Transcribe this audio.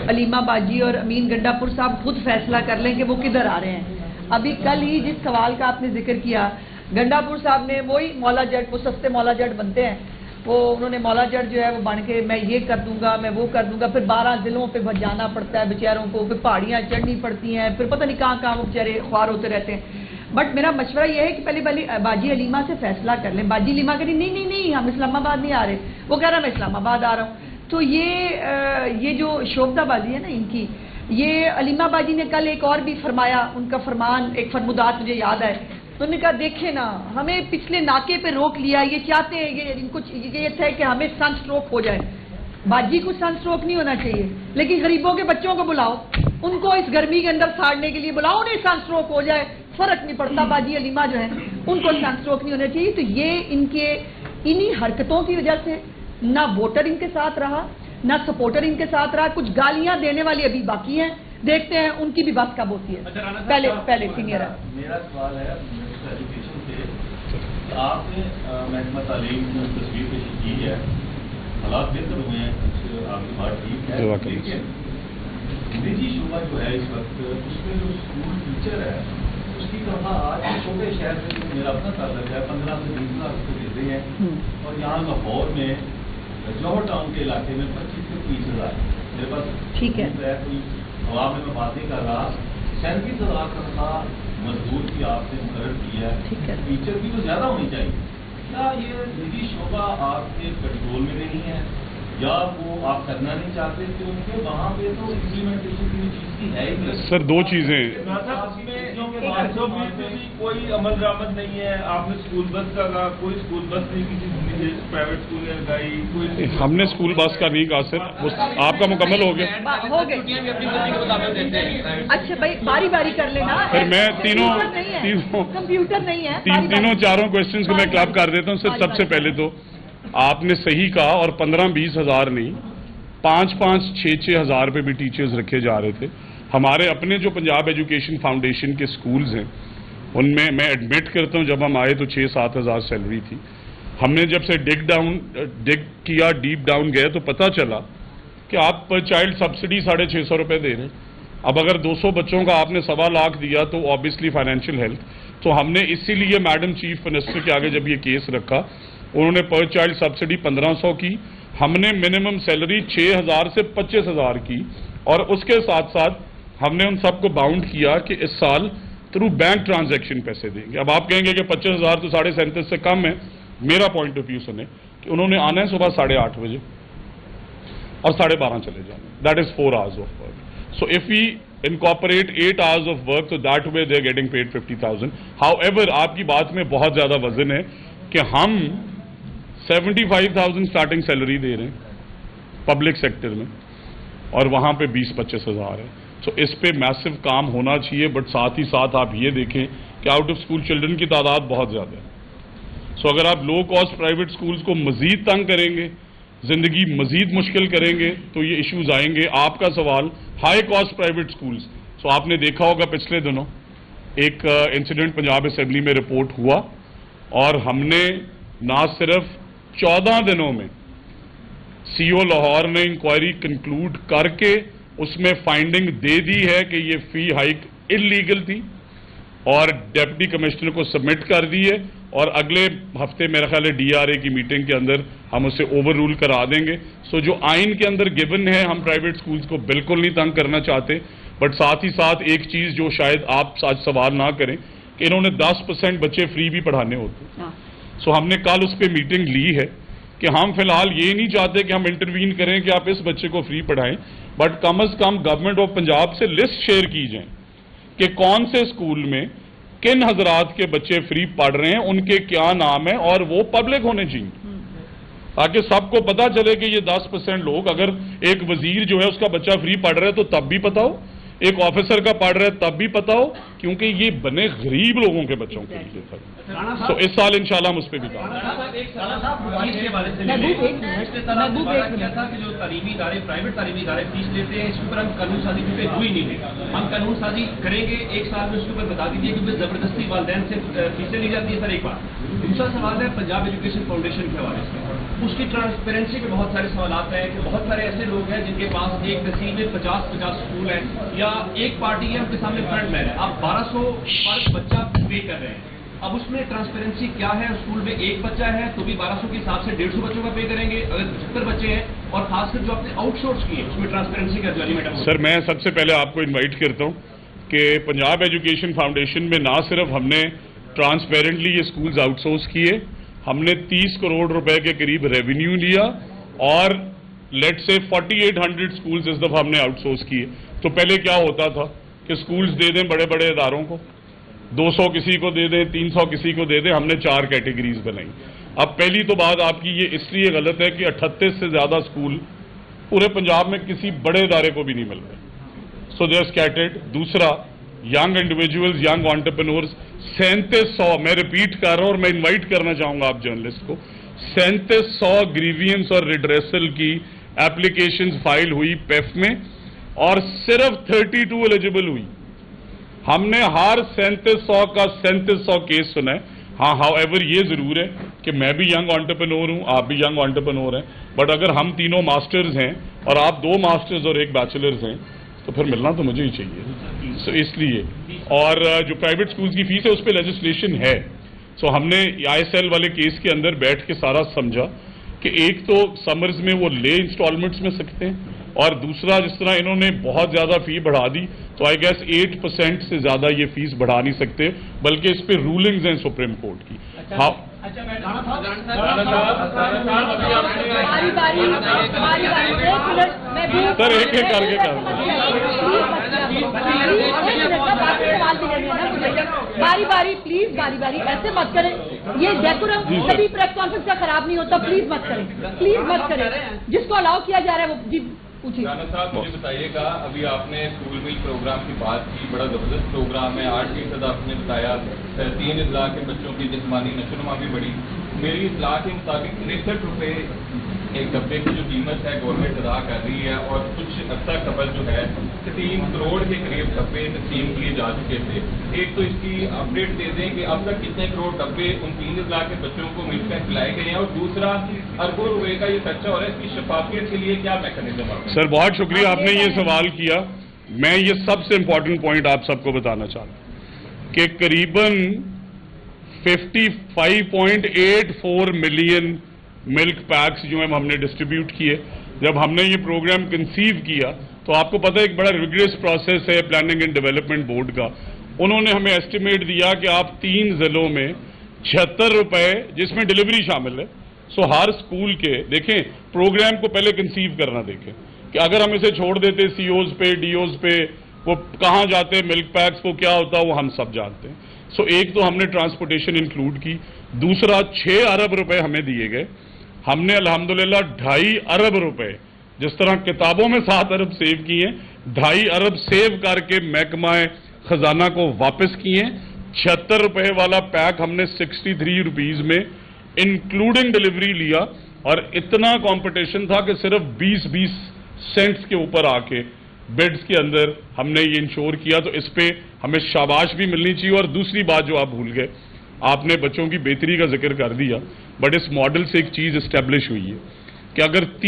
علیمہ باجی اور امین گنڈاپور صاحب خود فیصلہ کر لیں کہ وہ کدھر آ رہے ہیں. ابھی کل ہی جس سوال کا آپ نے ذکر کیا، گنڈاپور صاحب نے وہی مولا جٹ، وہ سستے مولا جٹ بنتے ہیں، وہ انہوں نے مولا جٹ جو ہے وہ بن کے میں یہ کر دوں گا، میں وہ کر دوں گا، پھر 12 ضلعوں پہ جانا پڑتا ہے بیچاروں کو، پھر پہاڑیاں چڑھنی پڑتی ہیں، پھر پتہ نہیں کہاں وہ بیچارے خوار ہوتے رہتے ہیں. بٹ میرا مشورہ یہ ہے کہ پہلے باجی علیمہ سے فیصلہ کر لیں. باجی علیمہ کہہ رہی نہیں ہم اسلام آباد نہیں آ رہے، وہ کہہ رہا میں اسلام آباد آ رہا ہوں. تو یہ جو شوبدہ بازی ہے نا ان کی، یہ علیمہ باجی نے کل ایک اور بھی فرمایا، ان کا فرمان ایک فرمودات مجھے یاد ہے. انہوں نے کہا دیکھیں نا، ہمیں پچھلے ناکے پہ روک لیا، یہ چاہتے ہیں یہ تھا کہ ہمیں سن سٹروک ہو جائے. باجی کو سن سٹروک نہیں ہونا چاہیے، لیکن غریبوں کے بچوں کو بلاؤ، ان کو اس گرمی کے اندر ساڑنے کے لیے بلاؤ، انہیں سن سٹروک ہو جائے، فرق نہیں پڑتا. باجی علیمہ جو ہے ان کو سن سٹروک نہیں ہونا چاہیے. تو یہ ان کے انہی حرکتوں کی وجہ سے نہ ووٹر ان کے ساتھ رہا، نہ سپورٹر ان کے ساتھ رہا. کچھ گالیاں دینے والے ابھی باقی ہیں، دیکھتے ہیں ان کی بھی بات کب ہوتی ہے. پہلے سینئر ہے. میرا سوال ہے ایجوکیشن سے، آپ نے محکمہ تعلیم کی تصویر پیش کی ہے، حالات بہتر ہوئے ہیں، آپ کی بات ٹھیک ہے، لیکن نجی شعبہ جو ہے اس وقت اس میں جو اسکول ٹیچر ہے اس کی طرح آج چھوٹے شہر میں میرا اپنا تعلق ہے، 15 سے 20 لاکھ کو دیتے ہیں، اور یہاں لاہور میں جوہر ٹاؤن کے علاقے میں 25 سے 30 ہزار. میرے پاس ٹھیک ہے کوئی عوام میں بات نہیں کر رہا، 37,000 تنخواہ مزدور کی آپ نے مقرر کی ہے، ٹیچر کی تو زیادہ ہونی چاہیے. کیا یہ نجی شعبہ آپ کے کنٹرول میں نہیں ہے، یا وہ آپ کرنا نہیں چاہتے؟ کیونکہ وہاں پہ تو امپلیمنٹیشن کی چیز کی ہے ہی نہیں. سر دو چیزیں، کوئی عمل درآمد نہیں ہے. آپ نے اسکول بس کا کہا، کوئی اسکول بس نہیں کسی پرائیویٹ اسکول نے لگائی، کوئی ہم نے اسکول بس کا نہیں کہا سر، آپ کا مکمل ہو گیا. اچھا بھائی باری باری کر لینا. پھر میں کمپیوٹر نہیں ہے، تینوں چاروں کوشچنز کو میں کلب کر دیتا ہوں. سر سب سے پہلے تو آپ نے صحیح کہا، اور 15-20 ہزار نہیں، 5-5, 6-6 ہزار پہ بھی ٹیچرز رکھے جا رہے تھے. ہمارے اپنے جو پنجاب ایجوکیشن فاؤنڈیشن کے سکولز ہیں ان میں ایڈمٹ کرتا ہوں جب ہم آئے تو 6-7 ہزار سیلری تھی. ہم نے جب سے ڈگ کیا، ڈیپ ڈاؤن گئے تو پتہ چلا کہ آپ پر چائلڈ سبسڈی 650 روپے دے رہے ہیں. اب اگر 200 بچوں کا آپ نے 1.25 لاکھ دیا تو آبویسلی فائنینشیل ہیلتھ. تو ہم نے اسی لیے میڈم چیف منسٹر کے آگے جب یہ کیس رکھا، انہوں نے پر چائلڈ سبسڈی 1500 کی، ہم نے منیمم سیلری 6000 سے 25,000 کی، اور اس کے ساتھ ساتھ ہم نے ان سب کو باؤنڈ کیا کہ اس سال تھرو بینک ٹرانزیکشن پیسے دیں گے. اب آپ کہیں گے کہ 25,000 تو 37.5 سے کم ہے. میرا پوائنٹ آف ویو سنیں کہ انہوں نے آنا ہے صبح 8:30 بجے اور 12:30 چلے جانا. That is 4 hours of work. So if we incorporate 8 hours of work, so that way they are getting paid 50,000. However, آپ کی بات میں بہت زیادہ وزن ہے کہ ہم 75,000 سٹارٹنگ سیلری دے رہے ہیں پبلک سیکٹر میں، اور وہاں پہ 20-25 ہزار ہے. تو اس پہ میسو کام ہونا چاہیے. بٹ ساتھ ہی ساتھ آپ یہ دیکھیں کہ آؤٹ آف اسکول چلڈرن کی تعداد بہت زیادہ ہے. سو اگر آپ لو کاسٹ پرائیویٹ اسکولز کو مزید تنگ کریں گے، زندگی مزید مشکل کریں گے، تو یہ ایشوز آئیں گے. آپ کا سوال ہائی کاسٹ پرائیویٹ اسکولز، سو آپ نے دیکھا ہوگا پچھلے دنوں ایک انسیڈنٹ پنجاب اسمبلی میں رپورٹ ہوا، اور ہم نے نہ صرف 14 دنوں میں سی او لاہور نے انکوائری کنکلوڈ کر کے اس میں فائنڈنگ دے دی ہے کہ یہ فی ہائک انلیگل تھی، اور ڈیپٹی کمشنر کو سبمٹ کر دی ہے، اور اگلے ہفتے میرا خیال ہے ڈی آر اے کی میٹنگ کے اندر ہم اسے اوور رول کرا دیں گے. سو جو آئین کے اندر گیون ہے، ہم پرائیویٹ اسکولز کو بالکل نہیں تنگ کرنا چاہتے. بٹ ساتھ ہی ساتھ ایک چیز جو شاید آپ آج سوال نہ کریں کہ انہوں نے 10% بچے فری بھی پڑھانے ہوتے. سو ہم نے کل اس پہ میٹنگ لی ہے کہ ہم فی الحال یہ نہیں چاہتے کہ ہم انٹروین کریں کہ آپ اس بچے کو فری پڑھائیں، but come is come government of Punjab سے لسٹ شیئر کی جائیں کہ کون سے اسکول میں کن حضرات کے بچے فری پڑھ رہے ہیں، ان کے کیا نام ہیں، اور وہ پبلک ہونے چاہیے، تاکہ سب کو پتا چلے کہ یہ 10% لوگ، اگر ایک وزیر جو ہے اس کا بچہ فری پڑھ رہا ہے تو تب بھی پتا ہو، ایک آفیسر کا پڑھ رہا ہے تب بھی پتا ہو، کیونکہ یہ بنے غریب لوگوں کے بچوں کے لیے تھا. تو اس سال انشاءاللہ ہم اس پہ بھی کام کریں. جو تعلیمی ادارے پرائیویٹ تعلیمی ادارے فیس لیتے ہیں، اس کے اوپر ہم قانون سازی کیونکہ ہوئی نہیں ہے، ہم قانون سازی کریں گے. ایک سال میں اس کے اوپر بتا دیجیے کہ زبردستی والدین سے فیسیں لی جاتی ہے. سر ایک بات. دوسرا سوال ہے پنجاب ایجوکیشن فاؤنڈیشن کے حوالے سے. اس کی ٹرانسپیرنسی پہ بہت سارے سوالات ہیں کہ بہت سارے ایسے لوگ ہیں جن کے پاس ایک تحصیل میں 50 اسکول ہیں یا ایک پارٹی ہے ان کے سامنے فرنٹ مین ہے، آپ 1200 پر بچہ پے کر رہے ہیں. اب اس میں ٹرانسپیرنسی کیا ہے؟ اسکول میں ایک بچہ ہے تو بھی 1200 کے حساب سے 150 بچوں کا پے کریں گے، اگر 75 بچے ہیں اور خاص کر جو آپ نے آؤٹ سورس کیے اس میں ٹرانسپیرنسی کا جو ایلیمنٹ ہے. سر میں سب سے پہلے آپ کو انوائٹ کرتا ہوں کہ پنجاب ایجوکیشن فاؤنڈیشن میں نہ صرف ہم نے ٹرانسپیرنٹلی یہ اسکولز آؤٹ سورس کیے، ہم نے 30 کروڑ روپے کے قریب ریونیو لیا اور لیٹ سے 4800 اسکولز اس دفعہ ہم نے آؤٹ سورس کیے. تو پہلے کیا ہوتا تھا کہ اسکولز دے دیں بڑے بڑے اداروں کو، 200 کسی کو دے دیں، 300 کسی کو دے دیں، ہم نے 4 کیٹیگریز بنائی. اب پہلی تو بات آپ کی یہ اس لیے غلط ہے کہ 38 سے زیادہ اسکول پورے پنجاب میں کسی بڑے ادارے کو بھی نہیں مل رہے، سو دے آر اسکیٹرڈ. دوسرا ینگ انڈیویجولز، ینگ انٹرپرینورز، 3700 میں ریپیٹ کر رہا ہوں اور میں انوائٹ کرنا چاہوں گا آپ جرنلسٹ کو، 3700 گریوینس اور ریڈریسل کی اپلیکیشنز فائل ہوئی پیف میں اور صرف 32 ایلیجبل ہوئی. ہم نے ہر 3700 کا 3700 کیس سنا ہے. ہاں ہاؤ ایور یہ ضرور ہے کہ میں بھی ینگ انٹرپرینور ہوں، آپ بھی ینگ انٹرپرینور ہیں، بٹ اگر ہم تینوں ماسٹرز ہیں اور آپ 2 ماسٹرز اور 1 بیچلرز ہیں تو پھر ملنا تو مجھے ہی چاہیے. سو اس لیے اور جو پرائیویٹ اسکولز کی فیس ہے اس پہ لیجسلیشن ہے. سو ہم نے ISL والے کیس کے اندر بیٹھ کے سارا سمجھا کہ ایک تو سمرز میں وہ لے انسٹالمنٹس میں سکتے ہیں اور دوسرا جس طرح انہوں نے بہت زیادہ فی بڑھا دی تو آئی گیس 8% سے زیادہ یہ فیس بڑھا نہیں سکتے، بلکہ اس پہ رولنگز ہیں سپریم کورٹ کی. ہاں سر ایک ایک کر کے باری باری پلیز، باری باری ایسے مت کریں، یہ ڈیکورم کبھی پریس کانفرنس کا خراب نہیں ہوتا، پلیز مت کریں، پلیز مت کریں. جس کو الاؤ کیا جا رہا ہے وہ جی پوچھیے. رانا صاحب مجھے بتائیے گا، ابھی آپ نے اسکول میل پروگرام کی بات کی، بڑا زبردست پروگرام ہے، 8% آپ نے بتایا، 3 اضلاع کے بچوں کی جسمانی نشوونما بھی بڑی. میری اطلاع کے مطابق 63 روپے ایک ڈبے کی جو قیمت ہے گورنمنٹ ادا کر رہی ہے اور کچھ عرصہ قبل جو ہے 3 کروڑ کے قریب ڈبے تقسیم کیے جا چکے تھے. ایک تو اس کی اپڈیٹ دے دیں کہ اب تک کتنے کروڑ ڈبے ان 3 اضلاع کے بچوں کو مل کر کھلائے گئے ہیں، اور دوسرا اربوں روپے کا یہ خرچہ ہو رہا ہے، اس کی شفافیت کے لیے کیا میکینزم ہے؟ سر بہت شکریہ آپ نے یہ سوال کیا. میں یہ سب سے امپورٹنٹ پوائنٹ آپ سب کو بتانا چاہتا ہوں کہ قریباً 55.84 ملین ملک پیکس جو ہم نے ڈسٹریبیوٹ کیے. جب ہم نے یہ پروگرام کنسیو کیا تو آپ کو پتہ ہے ایک بڑا ریگریس پروسیس ہے پلاننگ اینڈ ڈیولپمنٹ بورڈ کا. انہوں نے ہمیں ایسٹیمیٹ دیا کہ آپ 3 ضلعوں میں 76 روپے جس میں ڈیلیوری شامل ہے، سو ہر اسکول کے دیکھیں پروگرام کو پہلے کنسیو کرنا دیکھیں کہ اگر ہم اسے چھوڑ دیتے COs پہ DOs پہ وہ کہاں جاتے ملک پیکس وہ کیا ہوتا وہ ہم سب جانتے ہیں. سو ایک تو ہم نے ٹرانسپورٹیشن انکلوڈ کی، دوسرا 6 ارب روپے ہمیں دیے گئے. ہم نے الحمدللہ 2.5 ارب روپے جس طرح کتابوں میں 7 ارب سیو کیے ہیں، 2.5 ارب سیو کر کے محکمہ خزانہ کو واپس کیے ہیں. 76 روپے والا پیک ہم نے 63 روپیز میں انکلوڈنگ ڈیلیوری لیا اور اتنا کمپٹیشن تھا کہ صرف 20 سینٹس کے اوپر آ کے بیڈز کے اندر ہم نے یہ انشور کیا. تو اس پہ ہمیں شاباش بھی ملنی چاہیے. اور دوسری بات جو آپ بھول گئے، آپ نے بچوں کی بہتری کا ذکر کر دیا، بٹ اس ماڈل سے ایک چیز اسٹیبلش ہوئی ہے کہ اگر